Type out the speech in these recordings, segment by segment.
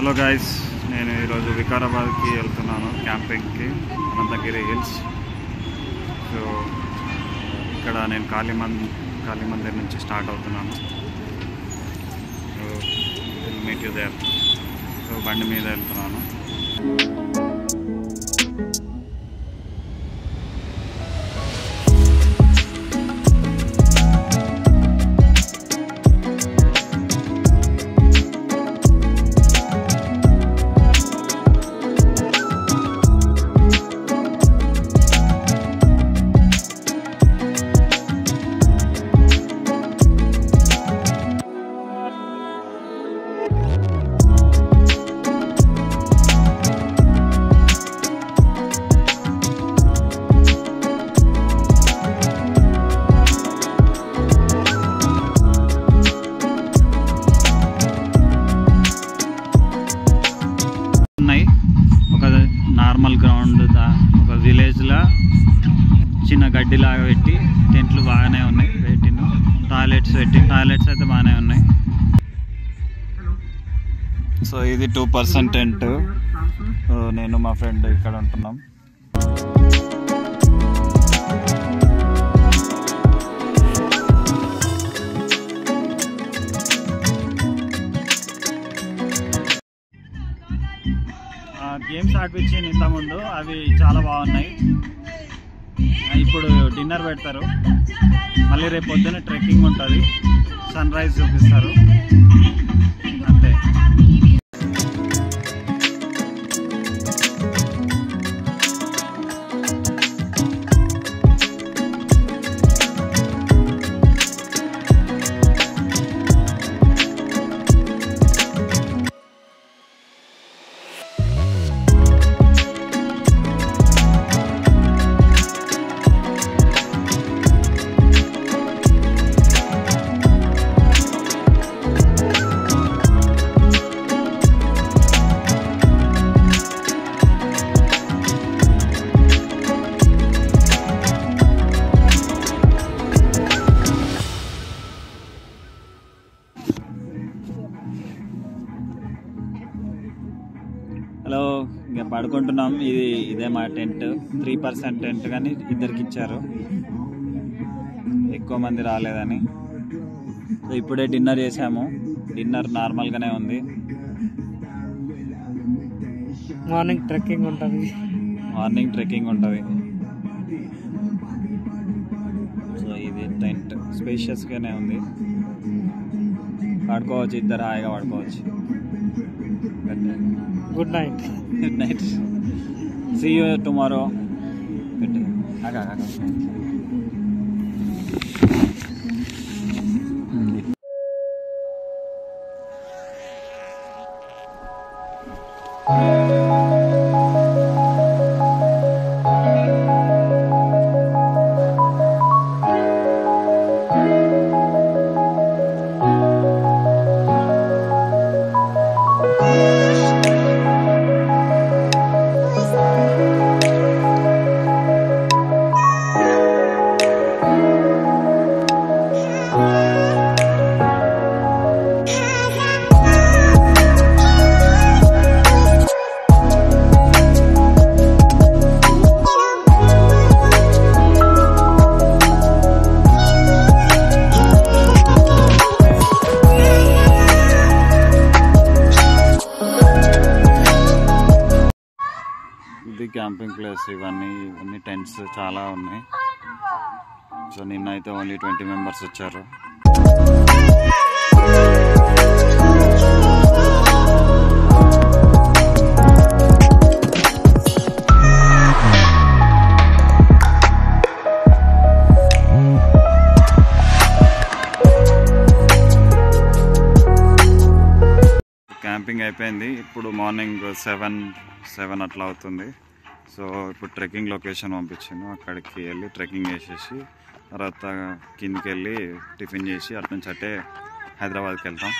Hello guys, నేను ఈరోజు వికారాబాద్కి వెళ్తున్నాను క్యాంపింగ్కి, అనంతగిరి హిల్స్. సో ఇక్కడ నేను కాళీ మందిర్ నుంచి స్టార్ట్ అవుతున్నాను. So will meet you there. So బండి మీద వెళ్తున్నాను. నార్మల్ గ్రౌండ్, ఒక విలేజ్లో చిన్న గడ్డిలాగా పెట్టి టెంట్లు బాగానే ఉన్నాయి. టాయిలెట్స్ అయితే బాగానే ఉన్నాయి. సో ఇది 2% టెంట్. నేను మా ఫ్రెండ్ ఇక్కడ ఉంటున్నాం. గేమ్స్ ఆడిపించింది ఇంతకుముందు, అవి చాలా బాగున్నాయి. ఇప్పుడు డిన్నర్ పెడతారు, మళ్ళీ రేపు పొద్దున్న ట్రెక్కింగ్ ఉంటుంది, సన్ రైజ్ చూపిస్తారు, అంతే. హలో, ఇంకా పడుకుంటున్నాం. ఇదే మా టెంట్. 3% టెంట్, కానీ ఇద్దరికి ఇచ్చారు, ఎక్కువ మంది రాలేదని. ఇప్పుడే డిన్నర్ చేసాము. డిన్నర్ నార్మల్గానే ఉంది. మార్నింగ్ ట్రెక్కింగ్ ఉంటుంది. సో ఇది టెంట్ స్పేషియస్గానే ఉంది, పడుకోవచ్చు, ఇద్దరు హాయిగా పడుకోవచ్చు. Good night. See you tomorrow. ఇది క్యాంపింగ్ ప్లేస్. ఇవన్నీ టెంట్స్ చాలా ఉన్నాయి. సో నిన్న అయితే ఓన్లీ 20 మెంబర్స్ వచ్చారు. క్యాంపింగ్ అయిపోయింది. ఇప్పుడు మార్నింగ్ 7 అట్లా అవుతుంది. సో ఇప్పుడు ట్రెక్కింగ్ లొకేషన్ పంపించాను. అక్కడికి వెళ్ళి ట్రెక్కింగ్ చేసేసి తర్వాత కిందికి వెళ్ళి టిఫిన్ చేసి అటు నుంచి అట్టే హైదరాబాద్కి వెళ్తాం.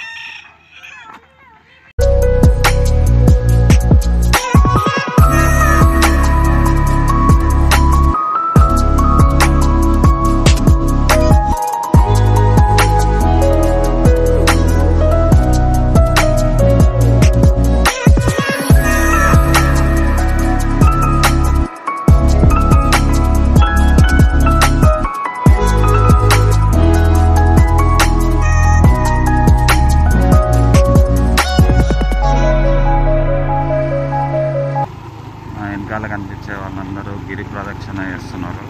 ప్రదక్షిణ చేస్తున్నారు.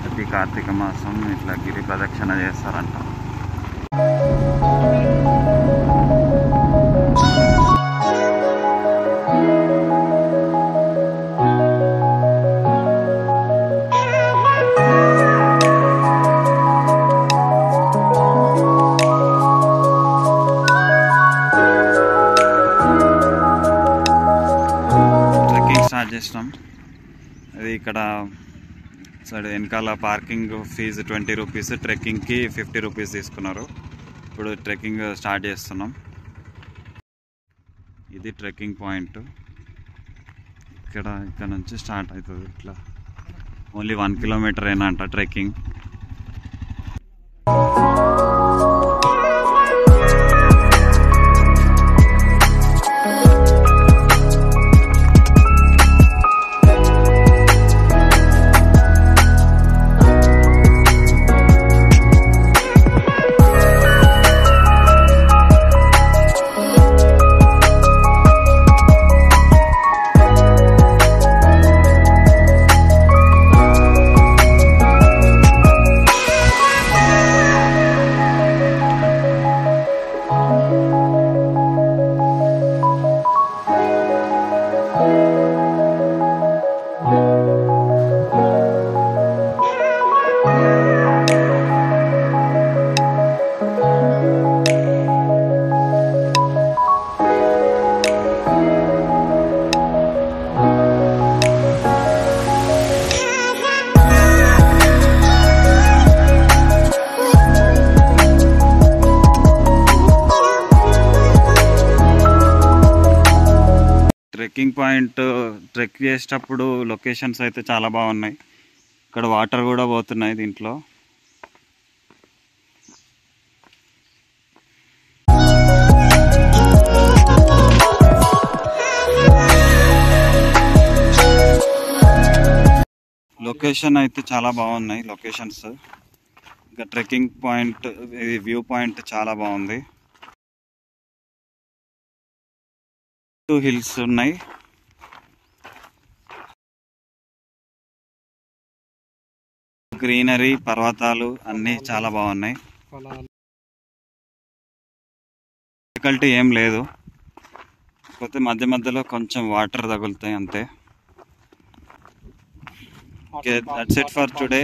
ప్రతి కార్తీక మాసం ఇట్లా గిరి ప్రదక్షిణ చేస్తారంట. స్టార్ట్ చేసినాం. అది ఇక్కడ సైడ్ వెనకాల పార్కింగ్ ఫీజు 20 రూపీస్, ట్రెక్కింగ్కి 50 రూపీస్ తీసుకున్నారు. ఇప్పుడు ట్రెక్కింగ్ స్టార్ట్ చేస్తున్నాం. ఇది ట్రెక్కింగ్ పాయింట్. ఇక్కడ నుంచి స్టార్ట్ అవుతుంది. ఇట్లా ఓన్లీ 1 కిలోమీటర్ అయినా అంట ట్రెక్కింగ్. ట్రెక్కింగ్ పాయింట్ ట్రెక్ చేసేటప్పుడు లొకేషన్స్ అయితే చాలా బాగున్నాయి. ఇక్కడ వాటర్ కూడా పోతున్నాయి దీంట్లో. లొకేషన్ అయితే చాలా బాగున్నాయి లొకేషన్స్. ఇంకా ట్రెక్కింగ్ పాయింట్ వ్యూ పాయింట్ చాలా బాగుంది. 2 హిల్స్ ఉన్నాయి. గ్రీనరీ, పర్వతాలు అన్నీ చాలా బాగున్నాయి. డిఫికల్టీ ఏం లేదు, కాకపోతే మధ్య మధ్యలో కొంచెం వాటర్ తగులుతాయి అంతే. That's it for today.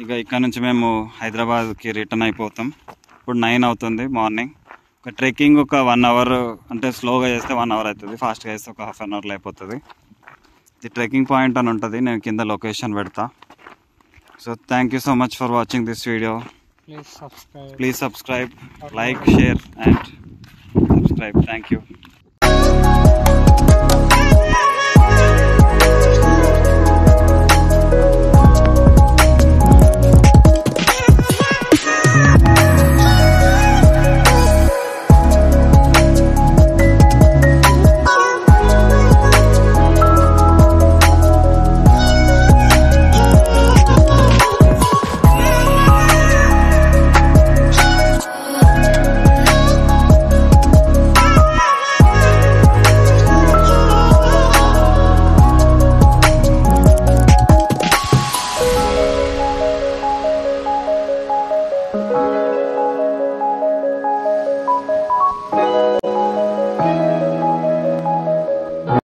ఇక ఇక్కడ నుంచి మేము హైదరాబాద్కి రిటర్న్ అయిపోతాం. ఇప్పుడు 9 అవుతుంది మార్నింగ్. ఒక ట్రెక్కింగ్ ఒక 1 అవర్, అంటే స్లోగా చేస్తే 1 అవర్ అవుతుంది, ఫాస్ట్గా చేస్తే ఒక ½ అవర్లో అయిపోతుంది. ఇది ట్రెక్కింగ్ పాయింట్ అని ఉంటుంది. నేను కింద లొకేషన్ పెడతా. So thank you so much for watching this video. Please subscribe. Please subscribe, like, share and subscribe. Thank you.